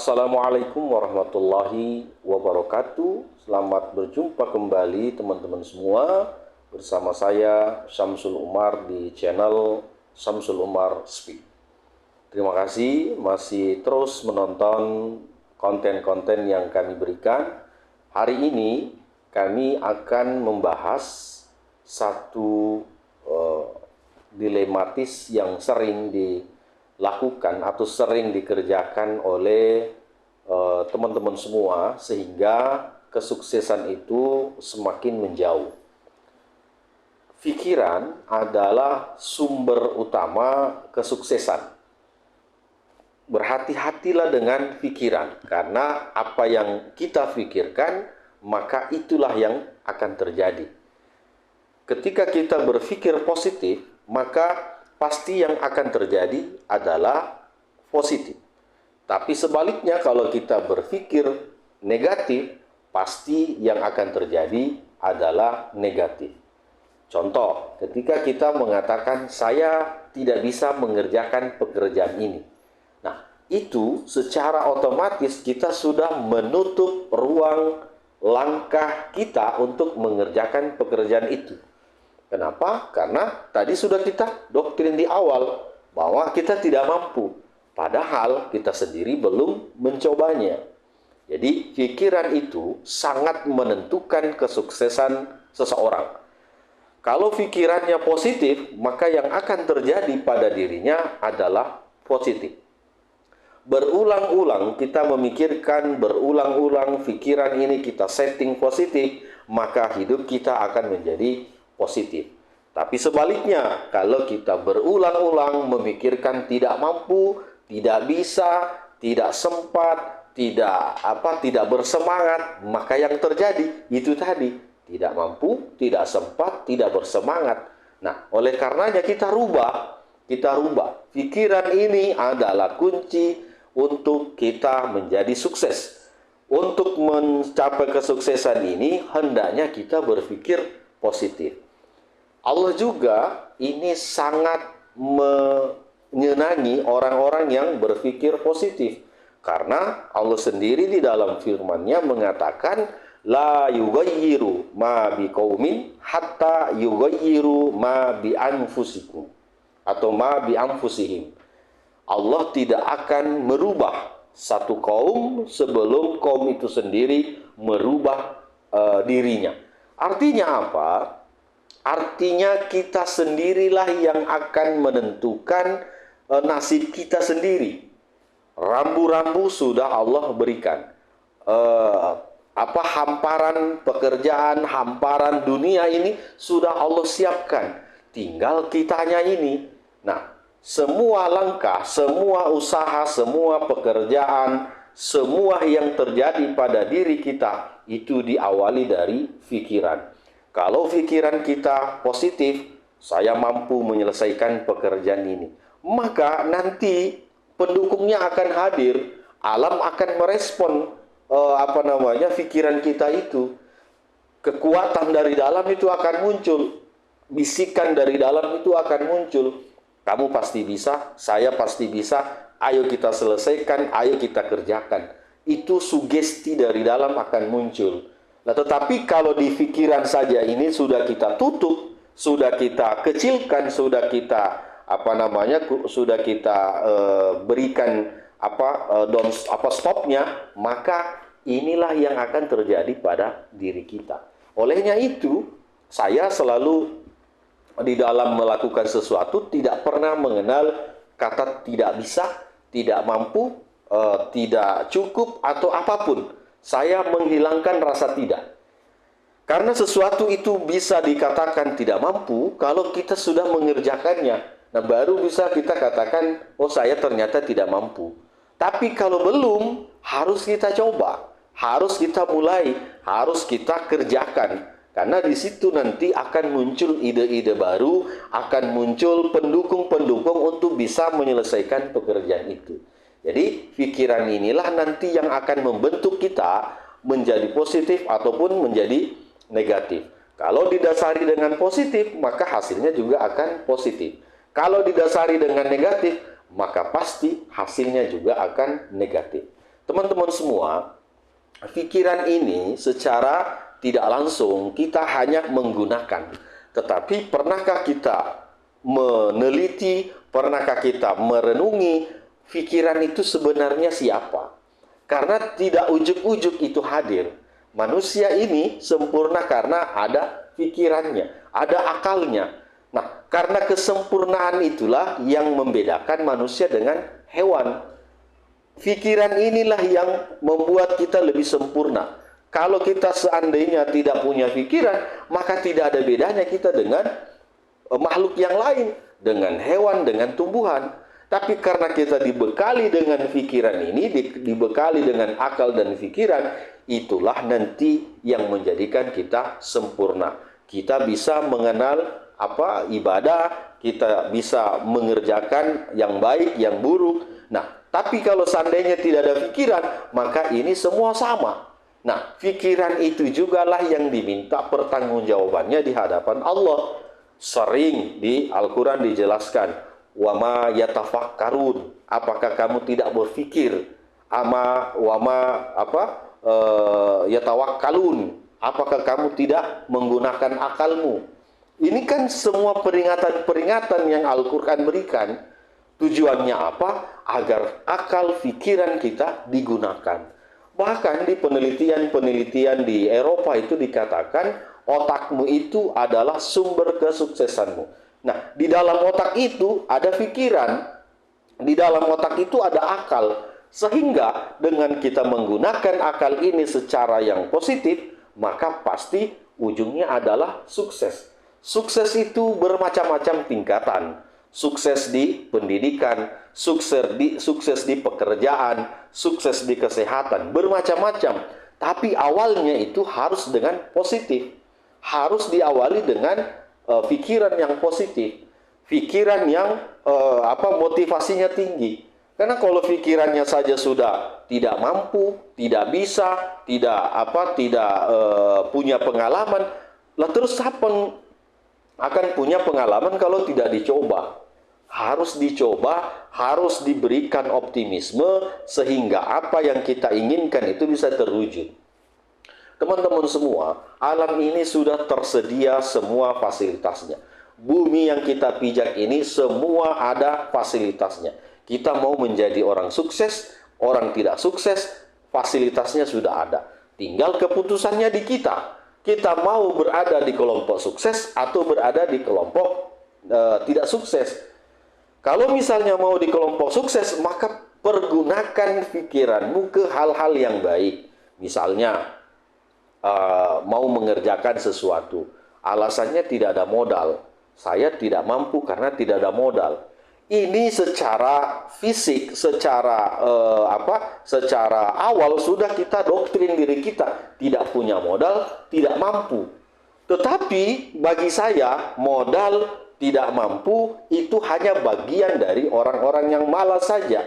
Assalamualaikum warahmatullahi wabarakatuh. Selamat berjumpa kembali teman-teman semua bersama saya Syamsul Umar di channel Syamsul Umar Speak. Terima kasih masih terus menonton konten-konten yang kami berikan. Hari ini kami akan membahas satu dilematis yang sering dilakukan atau sering dikerjakan oleh teman-teman semua, sehingga kesuksesan itu semakin menjauh. Pikiran adalah sumber utama kesuksesan. Berhati-hatilah dengan pikiran, karena apa yang kita pikirkan, maka itulah yang akan terjadi. Ketika kita berpikir positif, maka pasti yang akan terjadi adalah positif. Tapi sebaliknya, kalau kita berpikir negatif, pasti yang akan terjadi adalah negatif. Contoh, ketika kita mengatakan saya tidak bisa mengerjakan pekerjaan ini. Nah, itu secara otomatis kita sudah menutup ruang langkah kita untuk mengerjakan pekerjaan itu. Kenapa? Karena tadi sudah kita doktrin di awal bahwa kita tidak mampu, padahal kita sendiri belum mencobanya. Jadi pikiran itu sangat menentukan kesuksesan seseorang. Kalau pikirannya positif, maka yang akan terjadi pada dirinya adalah positif. Berulang-ulang kita memikirkan, berulang-ulang pikiran ini kita setting positif, maka hidup kita akan menjadi positif. Tapi sebaliknya, kalau kita berulang-ulang memikirkan tidak mampu, tidak bisa, tidak sempat, tidak bersemangat, maka yang terjadi itu tadi, tidak mampu, tidak sempat, tidak bersemangat. Nah, oleh karenanya kita rubah. Pikiran ini adalah kunci untuk kita menjadi sukses. Untuk mencapai kesuksesan ini, hendaknya kita berpikir positif. Allah juga ini sangat menyenangi orang-orang yang berpikir positif. Karena Allah sendiri di dalam firman-Nya mengatakan, la yughayyiru ma biqaumin hatta yughayyiru ma bi anfusikum atau ma bi anfusihim. Allah tidak akan merubah satu kaum sebelum kaum itu sendiri merubah dirinya. Artinya apa? Artinya kita sendirilah yang akan menentukan nasib kita sendiri. Rambu-rambu sudah Allah berikan. Hamparan pekerjaan, hamparan dunia ini sudah Allah siapkan. Tinggal kitanya ini. Nah, semua langkah, semua usaha, semua pekerjaan, semua yang terjadi pada diri kita itu diawali dari pikiran. Kalau pikiran kita positif, saya mampu menyelesaikan pekerjaan ini, maka nanti pendukungnya akan hadir, alam akan merespon pikiran kita itu. Kekuatan dari dalam itu akan muncul, bisikan dari dalam itu akan muncul. Kamu pasti bisa, saya pasti bisa, ayo kita selesaikan, ayo kita kerjakan. Itu sugesti dari dalam akan muncul. Nah, tetapi kalau di pikiran saja ini sudah kita tutup, sudah kita kecilkan, sudah kita berikan stopnya, maka inilah yang akan terjadi pada diri kita. Olehnya itu, saya selalu di dalam melakukan sesuatu tidak pernah mengenal kata tidak bisa, tidak mampu, tidak cukup, atau apapun. Saya menghilangkan rasa tidak. Karena sesuatu itu bisa dikatakan tidak mampu kalau kita sudah mengerjakannya. Nah, baru bisa kita katakan, oh saya ternyata tidak mampu. Tapi kalau belum, harus kita coba. Harus kita mulai. Harus kita kerjakan. Karena di situ nanti akan muncul ide-ide baru, akan muncul pendukung-pendukung untuk bisa menyelesaikan pekerjaan itu. Jadi pikiran inilah nanti yang akan membentuk kita menjadi positif ataupun menjadi negatif. Kalau didasari dengan positif, maka hasilnya juga akan positif. Kalau didasari dengan negatif, maka pasti hasilnya juga akan negatif. Teman-teman semua, pikiran ini secara tidak langsung kita hanya menggunakan. Tetapi pernahkah kita meneliti, pernahkah kita merenungi pikiran itu sebenarnya siapa? Karena tidak ujuk-ujuk itu hadir. Manusia ini sempurna karena ada pikirannya, ada akalnya. Nah, karena kesempurnaan itulah yang membedakan manusia dengan hewan. Pikiran inilah yang membuat kita lebih sempurna. Kalau kita seandainya tidak punya pikiran, maka tidak ada bedanya kita dengan makhluk yang lain, dengan hewan, dengan tumbuhan. Tapi karena kita dibekali dengan pikiran ini, dibekali dengan akal dan pikiran, itulah nanti yang menjadikan kita sempurna. Kita bisa mengenal apa ibadah, kita bisa mengerjakan yang baik, yang buruk. Nah, tapi kalau seandainya tidak ada pikiran, maka ini semua sama. Nah, pikiran itu jugalah yang diminta pertanggungjawabannya di hadapan Allah. Sering di Al-Quran dijelaskan, wama yatafakkarun, apakah kamu tidak berpikir? Yatawakkalun, apakah kamu tidak menggunakan akalmu? Ini kan semua peringatan-peringatan yang Al-Quran berikan. Tujuannya apa? Agar akal pikiran kita digunakan. Bahkan di penelitian-penelitian di Eropa itu dikatakan otakmu itu adalah sumber kesuksesanmu. Nah, di dalam otak itu ada pikiran, di dalam otak itu ada akal. Sehingga dengan kita menggunakan akal ini secara yang positif, maka pasti ujungnya adalah sukses. Sukses itu bermacam-macam tingkatan. Sukses di pendidikan, sukses di pekerjaan, sukses di kesehatan, bermacam-macam. Tapi awalnya itu harus dengan positif. Harus diawali dengan pikiran yang positif. Pikiran yang motivasinya tinggi. Karena kalau pikirannya saja sudah tidak mampu, tidak bisa, tidak punya pengalaman, lah terus siapa akan punya pengalaman kalau tidak dicoba? Harus dicoba, harus diberikan optimisme sehingga apa yang kita inginkan itu bisa terwujud. Teman-teman semua, alam ini sudah tersedia semua fasilitasnya. Bumi yang kita pijak ini semua ada fasilitasnya. Kita mau menjadi orang sukses, orang tidak sukses, fasilitasnya sudah ada. Tinggal keputusannya di kita. Kita mau berada di kelompok sukses atau berada di kelompok tidak sukses. Kalau misalnya mau di kelompok sukses, maka pergunakan pikiranmu ke hal-hal yang baik. Misalnya, mau mengerjakan sesuatu. Alasannya tidak ada modal. Saya tidak mampu karena tidak ada modal. Ini secara fisik, secara awal sudah kita doktrin diri kita. Tidak punya modal, tidak mampu. Tetapi bagi saya, modal tidak mampu itu hanya bagian dari orang-orang yang malas saja.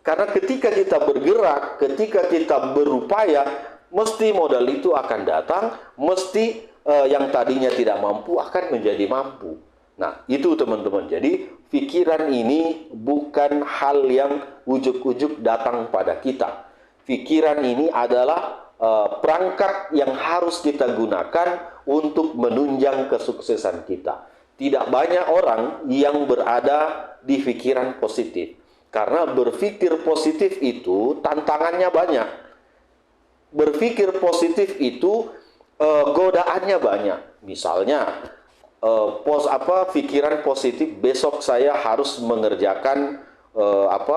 Karena ketika kita bergerak, ketika kita berupaya, mesti modal itu akan datang, mesti yang tadinya tidak mampu akan menjadi mampu. Nah, itu teman-teman. Jadi, pikiran ini bukan hal yang ujuk-ujuk datang pada kita. Pikiran ini adalah perangkat yang harus kita gunakan untuk menunjang kesuksesan kita. Tidak banyak orang yang berada di pikiran positif. Karena berpikir positif itu tantangannya banyak. Berpikir positif itu godaannya banyak. Misalnya, pikiran positif, besok saya harus mengerjakan,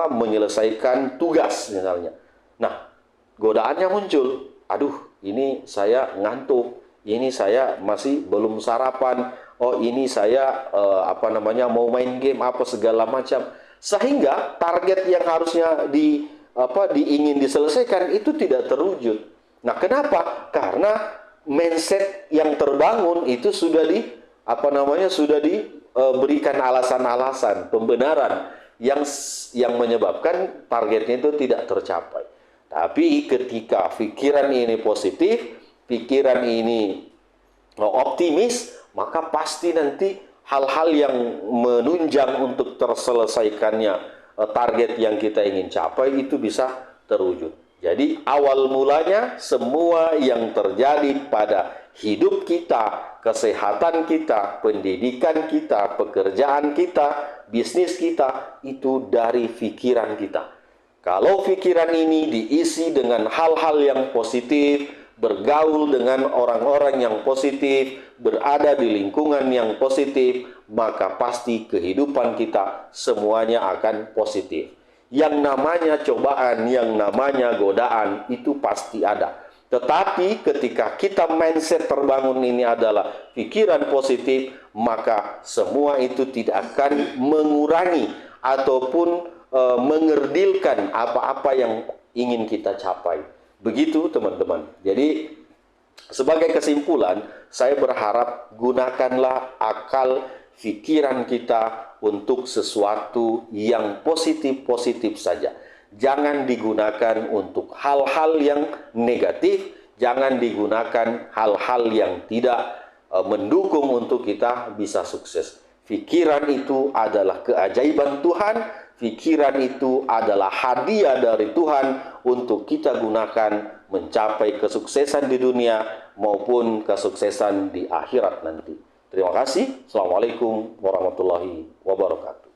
menyelesaikan tugas misalnya. Nah, godaannya muncul. Aduh, ini saya ngantuk. Ini saya masih belum sarapan. Oh, ini saya mau main game apa segala macam. Sehingga target yang harusnya ingin diselesaikan itu tidak terwujud. Nah, kenapa? Karena mindset yang terbangun itu sudah diberikan alasan-alasan pembenaran yang menyebabkan targetnya itu tidak tercapai. Tapi ketika pikiran ini positif, pikiran ini optimis, maka pasti nanti hal-hal yang menunjang untuk terselesaikannya target yang kita ingin capai itu bisa terwujud. Jadi awal mulanya semua yang terjadi pada hidup kita, kesehatan kita, pendidikan kita, pekerjaan kita, bisnis kita, itu dari pikiran kita. Kalau pikiran ini diisi dengan hal-hal yang positif, bergaul dengan orang-orang yang positif, berada di lingkungan yang positif, maka pasti kehidupan kita semuanya akan positif. Yang namanya cobaan, yang namanya godaan, itu pasti ada. Tetapi ketika kita mindset terbangun ini adalah pikiran positif, maka semua itu tidak akan mengurangi ataupun mengerdilkan apa-apa yang ingin kita capai. Begitu teman-teman. Jadi sebagai kesimpulan, saya berharap gunakanlah akal pikiran kita untuk sesuatu yang positif-positif saja. Jangan digunakan untuk hal-hal yang negatif, jangan digunakan hal-hal yang tidak mendukung untuk kita bisa sukses. Pikiran itu adalah keajaiban Tuhan, pikiran itu adalah hadiah dari Tuhan untuk kita gunakan mencapai kesuksesan di dunia maupun kesuksesan di akhirat nanti. Terima kasih. Assalamualaikum warahmatullahi wabarakatuh.